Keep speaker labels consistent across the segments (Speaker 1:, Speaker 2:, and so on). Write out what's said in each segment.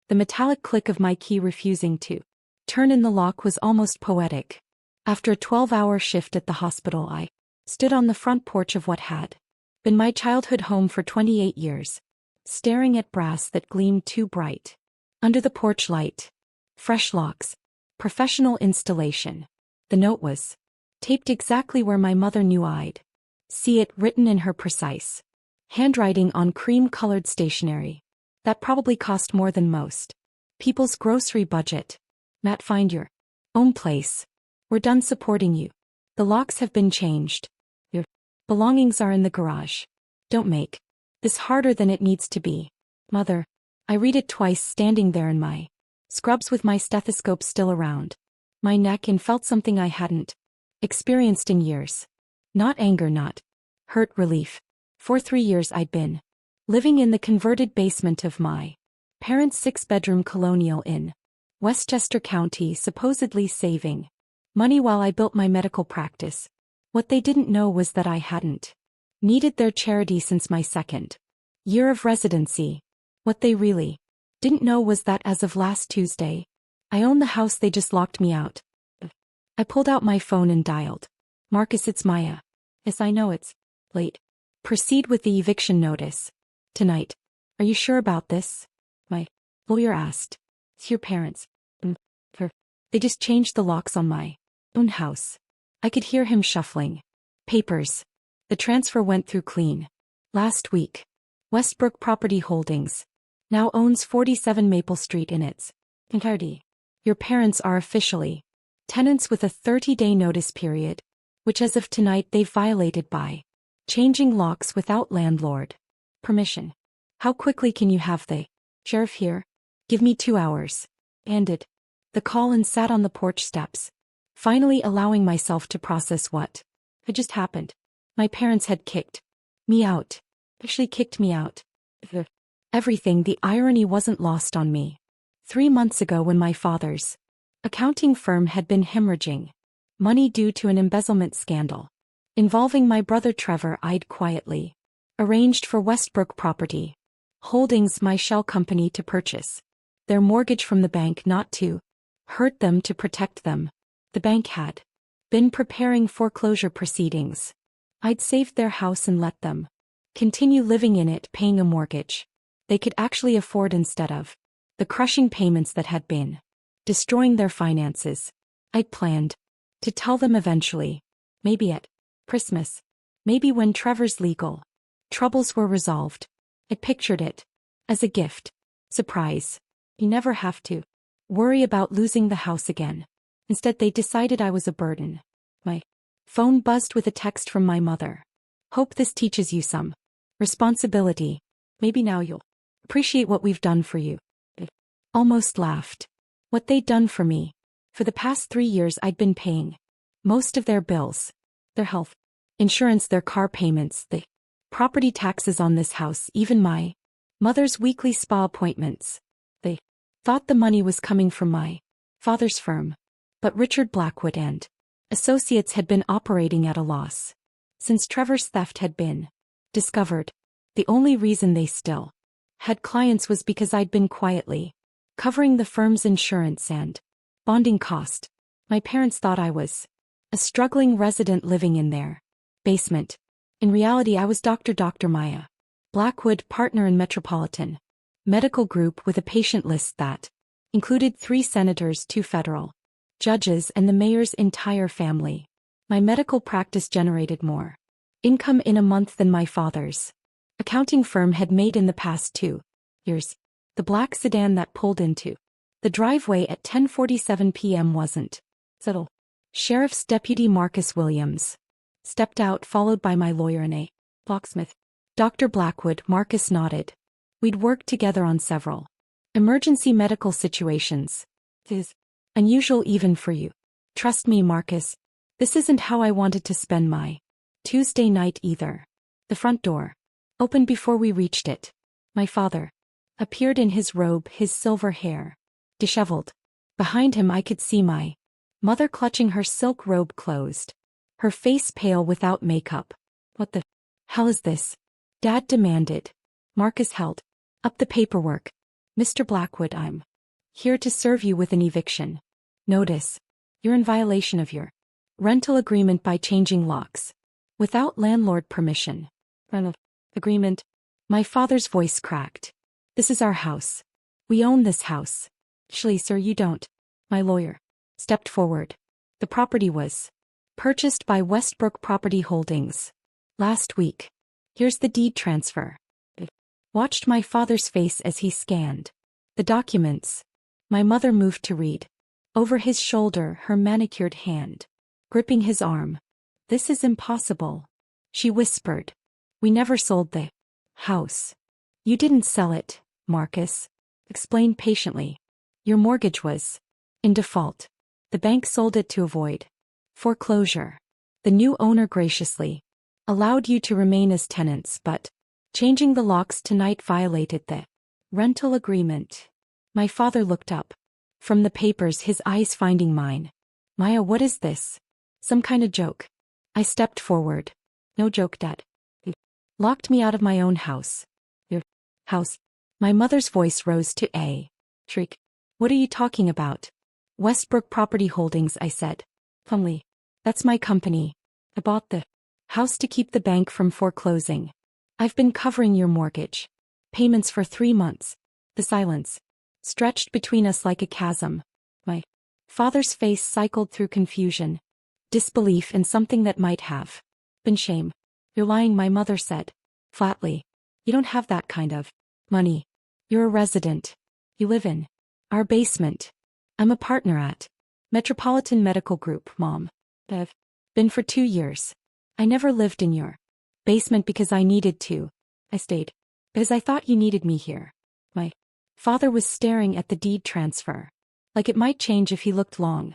Speaker 1: The metallic click of my key refusing to turn in the lock was almost poetic. After a 12-hour shift at the hospital, I stood on the front porch of what had been my childhood home for 28 years, staring at brass that gleamed too bright. Under the porch light, fresh locks, professional installation. The note was taped exactly where my mother knew I'd see it, written in her precise handwriting on cream-colored stationery. That probably cost more than most people's grocery budget. Matt, find your own place. We're done supporting you. The locks have been changed. Your belongings are in the garage. Don't make this harder than it needs to be. Mother. I read it twice, standing there in my scrubs with my stethoscope still around my neck, and felt something I hadn't experienced in years. Not anger, not hurt, relief. For 3 years I'd been living in the converted basement of my parents' 6-bedroom colonial in Westchester County, supposedly saving money while I built my medical practice. What they didn't know was that I hadn't needed their charity since my 2nd year of residency. What they really didn't know was that as of last Tuesday, I own the house they just locked me out. I pulled out my phone and dialed. Marcus, it's Maya. Yes, I know it's late. Proceed with the eviction notice tonight. Are you sure about this? My lawyer asked. It's your parents. They just changed the locks on my own house. I could hear him shuffling papers. The transfer went through clean last week. Westbrook Property Holdings now owns 47 Maple Street in its entirety. Your parents are officially tenants with a 30-day notice period, which as of tonight they've violated by changing locks without landlord permission. How quickly can you have the sheriff here? Give me 2 hours. Ended the call and sat on the porch steps, finally allowing myself to process what had just happened. My parents had kicked me out. Actually kicked me out. Everything, the irony wasn't lost on me. 3 months ago, when my father's accounting firm had been hemorrhaging money due to an embezzlement scandal involving my brother Trevor, I'd quietly arranged for Westbrook Property Holdings, my shell company, to purchase their mortgage from the bank, not to hurt them, to protect them. The bank had been preparing foreclosure proceedings. I'd saved their house and let them continue living in it, paying a mortgage they could actually afford instead of the crushing payments that had been destroying their finances. I'd planned to tell them eventually, maybe at Christmas, maybe when Trevor's legal troubles were resolved. I pictured it as a gift. Surprise. You never have to worry about losing the house again. Instead, they decided I was a burden. My phone buzzed with a text from my mother. Hope this teaches you some responsibility. Maybe now you'll appreciate what we've done for you. I almost laughed. What they'd done for me. For the past 3 years I'd been paying most of their bills, their health insurance, their car payments, the property taxes on this house, even my mother's weekly spa appointments. They thought the money was coming from my father's firm, but Richard Blackwood and associates had been operating at a loss since Trevor's theft had been discovered. The only reason they still had clients was because I'd been quietly covering the firm's insurance and bonding cost. My parents thought I was a struggling resident living in their basement. In reality, I was Dr. Maya Blackwood, partner in Metropolitan Medical Group, with a patient list that included 3 senators, 2 federal judges, and the mayor's entire family. My medical practice generated more income in a month than my father's accounting firm had made in the past 2 years. The black sedan that pulled into the driveway at 10:47 p.m. wasn't settled. Sheriff's Deputy Marcus Williams stepped out, followed by my lawyer and a locksmith. Dr. Blackwood. Marcus nodded. We'd worked together on several emergency medical situations. It is unusual even for you. Trust me, Marcus. This isn't how I wanted to spend my Tuesday night either. The front door opened before we reached it. My father appeared in his robe, his silver hair disheveled. Behind him I could see my mother clutching her silk robe closed, her face pale without makeup. What the hell is this? Dad demanded. Marcus held up the paperwork. Mr. Blackwood, I'm here to serve you with an eviction notice. You're in violation of your rental agreement by changing locks without landlord permission. Rental agreement? My father's voice cracked. This is our house. We own this house. Actually, sir, you don't. My lawyer stepped forward. The property was purchased by Westbrook Property Holdings last week. Here's the deed transfer. I watched my father's face as he scanned the documents. My mother moved to read. Over his shoulder, her manicured hand gripping his arm. This is impossible, she whispered. We never sold the house. You didn't sell it, Marcus explained patiently. Your mortgage was in default. The bank sold it to avoid foreclosure. The new owner graciously allowed you to remain as tenants, but changing the locks tonight violated the rental agreement. My father looked up from the papers, his eyes finding mine. Maya, what is this? Some kind of joke? I stepped forward. No joke, Dad. You locked me out of my own house. Your house? My mother's voice rose to a shriek. What are you talking about? Westbrook Property Holdings, I said. Plumly. That's my company. I bought the house to keep the bank from foreclosing. I've been covering your mortgage payments for 3 months. The silence stretched between us like a chasm. My father's face cycled through confusion, disbelief, and something that might have been shame. You're lying, my mother said flatly. You don't have that kind of money. You're a resident. You live in our basement. I'm a partner at Metropolitan Medical Group, Mom. I've been for 2 years. I never lived in your basement because I needed to. I stayed because I thought you needed me here. My father was staring at the deed transfer, like it might change if he looked long.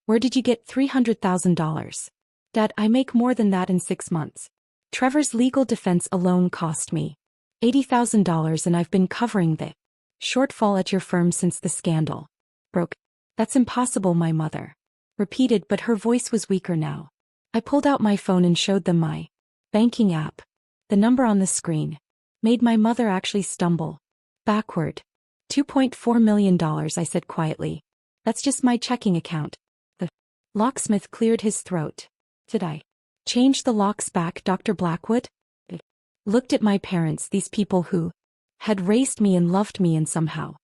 Speaker 1: Where did you get $300,000? Dad, I make more than that in 6 months. Trevor's legal defense alone cost me $80,000, and I've been covering the shortfall at your firm since the scandal broke. That's impossible, my mother repeated, but her voice was weaker now. I pulled out my phone and showed them my banking app. The number on the screen made my mother actually stumble backward. $2.4 million, I said quietly. That's just my checking account. The locksmith cleared his throat. Did I change the locks back, Dr. Blackwood? I looked at my parents, these people who had raised me and loved me and somehow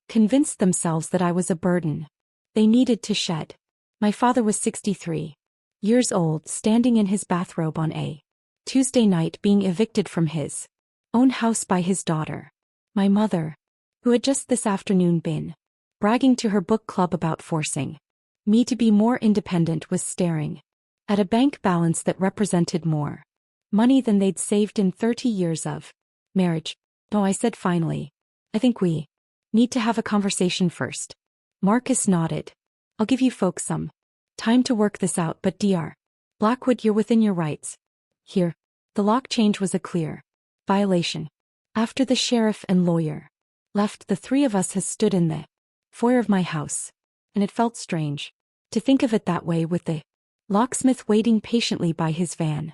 Speaker 1: convinced themselves that I was a burden they needed to shed. My father was 63 years old, standing in his bathrobe on a Tuesday night, being evicted from his own house by his daughter. My mother, who had just this afternoon been bragging to her book club about forcing me to be more independent, was staring at a bank balance that represented more money than they'd saved in 30 years of marriage. Oh, I said finally. I think we need to have a conversation first. Marcus nodded. I'll give you folks some time to work this out, but Dr. Blackwood, you're within your rights. Here, the lock change was a clear violation. After the sheriff and lawyer left, the three of us has stood in the foyer of my house, and it felt strange to think of it that way, with the locksmith waiting patiently by his van.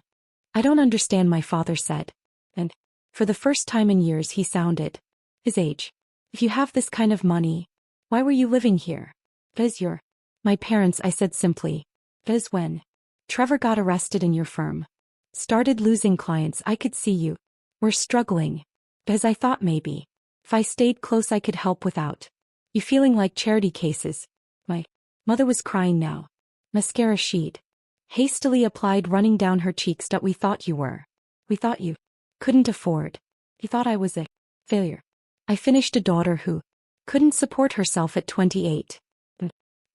Speaker 1: I don't understand, my father said, and for the first time in years he sounded his age. If you have this kind of money, why were you living here? Because you're my parents, I said simply. Because when Trevor got arrested and your firm started losing clients, I could see you were struggling. Because I thought maybe if I stayed close I could help without you feeling like charity cases. My mother was crying now. Mascara she'd hastily applied running down her cheeks. We thought you were. We thought you couldn't afford. You thought I was a failure. I finished, a daughter who couldn't support herself at 28.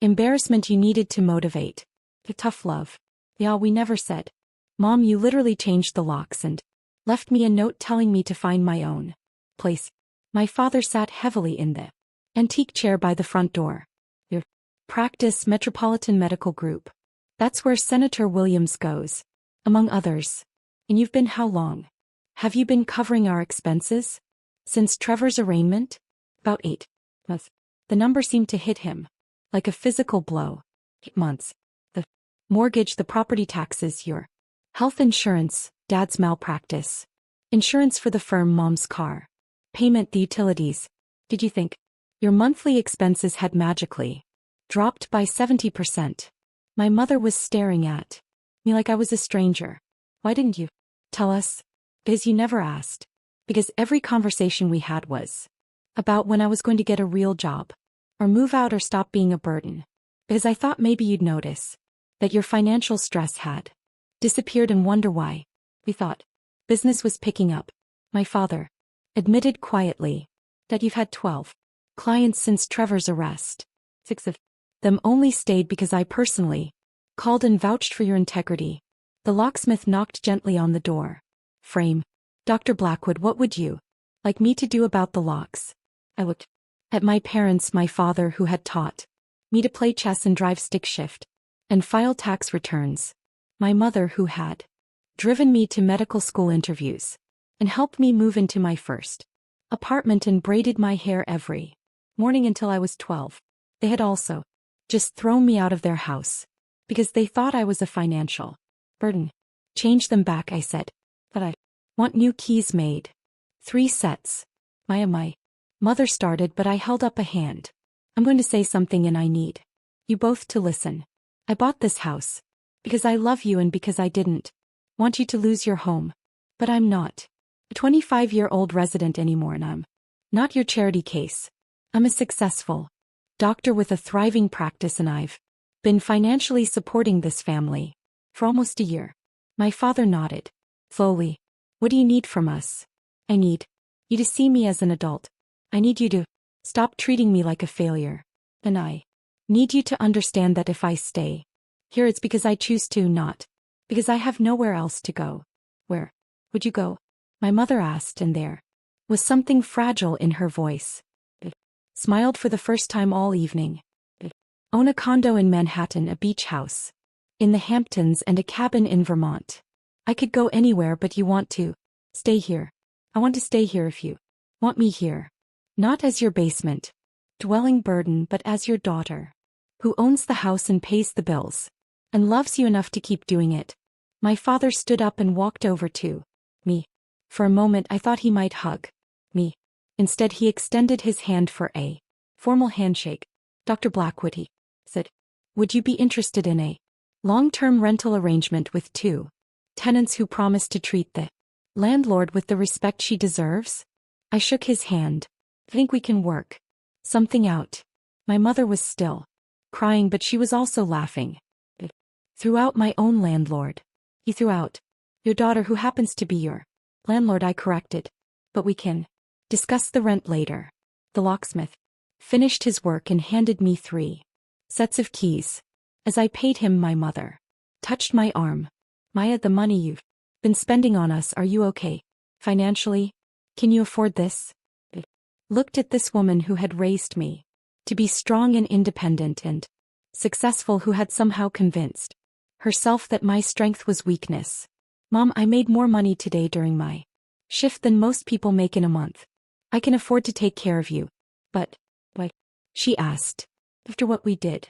Speaker 1: Embarrassment you needed to motivate. The tough love. Yeah, we never said. Mom, you literally changed the locks and left me a note telling me to find my own place. My father sat heavily in the antique chair by the front door. Your practice, Metropolitan Medical Group. That's where Senator Williams goes, among others. And you've been how long? Have you been covering our expenses? Since Trevor's arraignment? About 8 months. The number seemed to hit him like a physical blow. 8 months. The mortgage, the property taxes, your health insurance, Dad's malpractice, insurance for the firm, Mom's car payment, the utilities. Did you think your monthly expenses had magically dropped by 70%? My mother was staring at me like I was a stranger. Why didn't you tell us? Because you never asked. Because every conversation we had was about when I was going to get a real job, or move out or stop being a burden. Because I thought maybe you'd notice that your financial stress had disappeared and wonder why. We thought business was picking up. My father admitted quietly that you've had 12 clients since Trevor's arrest. 6 of them only stayed because I personally called and vouched for your integrity. The locksmith knocked gently on the door frame. Dr. Blackwood, what would you like me to do about the locks? I looked at my parents, my father who had taught me to play chess and drive stick shift and file tax returns. My mother who had driven me to medical school interviews and helped me move into my first apartment and braided my hair every morning until I was 12. They had also just thrown me out of their house because they thought I was a financial burden. Change them back, I said. But I want new keys made. 3 sets. My mother started, but I held up a hand. I'm going to say something and I need you both to listen. I bought this house because I love you and because I didn't want you to lose your home. But I'm not a 25-year-old resident anymore, and I'm not your charity case. I'm a successful doctor with a thriving practice, and I've been financially supporting this family for almost a year. My father nodded slowly. What do you need from us? I need you to see me as an adult. I need you to stop treating me like a failure. And I need you to understand that if I stay here, it's because I choose to, not because I have nowhere else to go. Where would you go? My mother asked, and there was something fragile in her voice. I smiled for the first time all evening. I own a condo in Manhattan, a beach house in the Hamptons, and a cabin in Vermont. I could go anywhere, but you want to stay here. I want to stay here if you want me here. Not as your basement dwelling burden, but as your daughter, who owns the house and pays the bills, and loves you enough to keep doing it. My father stood up and walked over to me. For a moment I thought he might hug me. Instead he extended his hand for a formal handshake. Dr. Blackwood, he said, would you be interested in a long-term rental arrangement with 2 tenants who promise to treat the landlord with the respect she deserves? I shook his hand. I think we can work something out. My mother was still crying, but she was also laughing. I threw out my own landlord. He threw out your daughter, who happens to be your landlord, I corrected. But we can discuss the rent later. The locksmith finished his work and handed me 3 sets of keys. As I paid him, my mother touched my arm. Maya, the money you've been spending on us, are you okay financially? Can you afford this? I looked at this woman who had raised me to be strong and independent and successful, who had somehow convinced herself that my strength was weakness. Mom, I made more money today during my shift than most people make in a month. I can afford to take care of you. But why? She asked. After what we did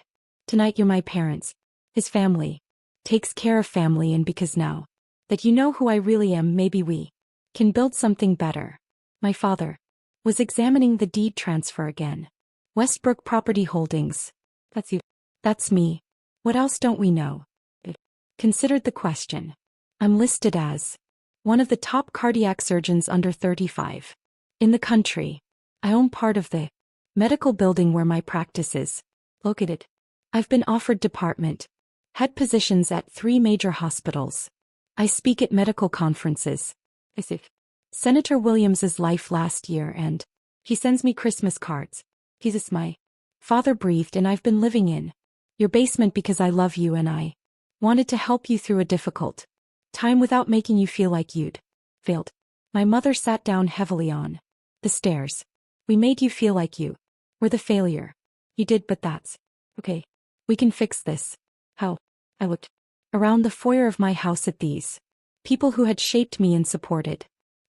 Speaker 1: tonight, you're my parents. His family takes care of family, and because now that you know who I really am, maybe we can build something better. My father was examining the deed transfer again. Westbrook Property Holdings. That's you. That's me. What else don't we know? I considered the question. I'm listed as one of the top cardiac surgeons under 35 in the country. I own part of the medical building where my practice is located. I've been offered department head positions at 3 major hospitals. I speak at medical conferences. I saved Senator Williams's life last year, and he sends me Christmas cards. Jesus, my father breathed, and I've been living in your basement because I love you and I wanted to help you through a difficult time without making you feel like you'd failed. My mother sat down heavily on the stairs. We made you feel like you were the failure. You did, but that's okay. We can fix this. How? I looked around the foyer of my house at these people who had shaped me and supported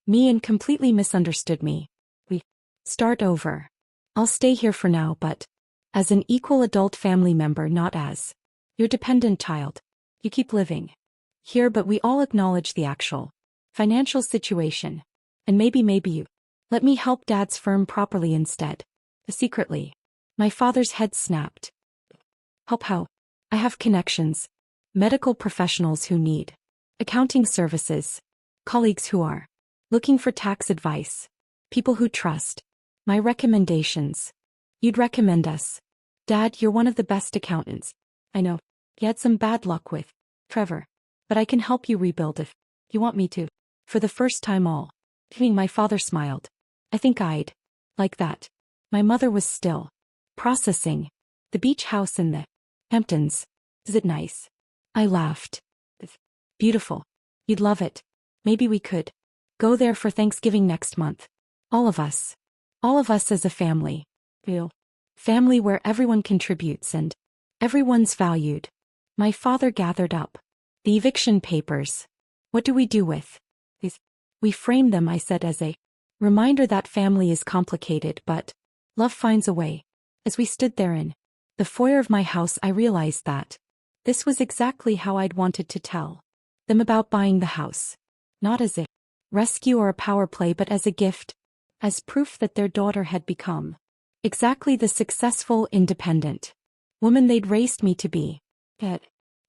Speaker 1: me and completely misunderstood me. We start over. I'll stay here for now, but as an equal adult family member, not as your dependent child. You keep living here, but we all acknowledge the actual financial situation. And maybe you Let me help Dad's firm properly instead. Secretly. My father's head snapped. Help how? I have connections. Medical professionals who need accounting services. Colleagues who are looking for tax advice. People who trust my recommendations. You'd recommend us. Dad, you're one of the best accountants. I know. You had some bad luck with Trevor. But I can help you rebuild if you want me to. For the first time my father smiled. I think I'd like that. My mother was still processing. The beach house in the Hamptons. Is it nice? I laughed. Beautiful. You'd love it. Maybe we could go there for Thanksgiving next month. All of us. All of us as a family. Family where everyone contributes and everyone's valued. My father gathered up the eviction papers. What do we do with these? We frame them, I said, as a reminder that family is complicated, but love finds a way. As we stood there in the foyer of my house, I realized that this was exactly how I'd wanted to tell them about buying the house. Not as a rescue or a power play, but as a gift, as proof that their daughter had become exactly the successful, independent woman they'd raised me to be. Had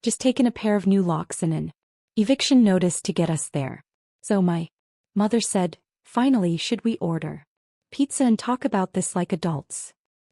Speaker 1: just taken a pair of new locks and an eviction notice to get us there. So my mother said, finally, should we order pizza and talk about this like adults?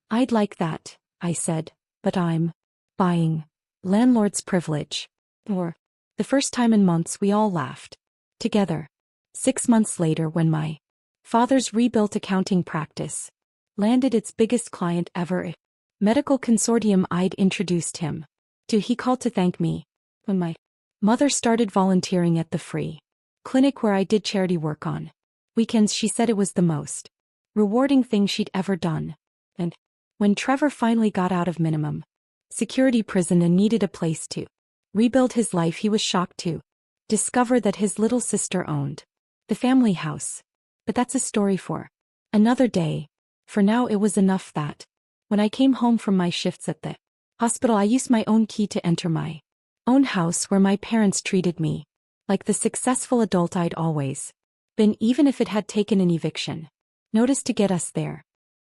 Speaker 1: I'd like that, I said, but I'm buying landlord's privilege. Or the first time in months we all laughed together. 6 months later, when my father's rebuilt accounting practice landed its biggest client ever, a medical consortium I'd introduced him to, he called to thank me. When my mother started volunteering at the free clinic where I did charity work on weekends, she said it was the most rewarding thing she'd ever done. And when Trevor finally got out of minimum security prison and needed a place to rebuild his life, he was shocked to discover that his little sister owned the family house. But that's a story for another day. For now, it was enough that when I came home from my shifts at the hospital, I used my own key to enter my own house, where my parents treated me like the successful adult I'd always been, even if it had taken an eviction notice to get us there.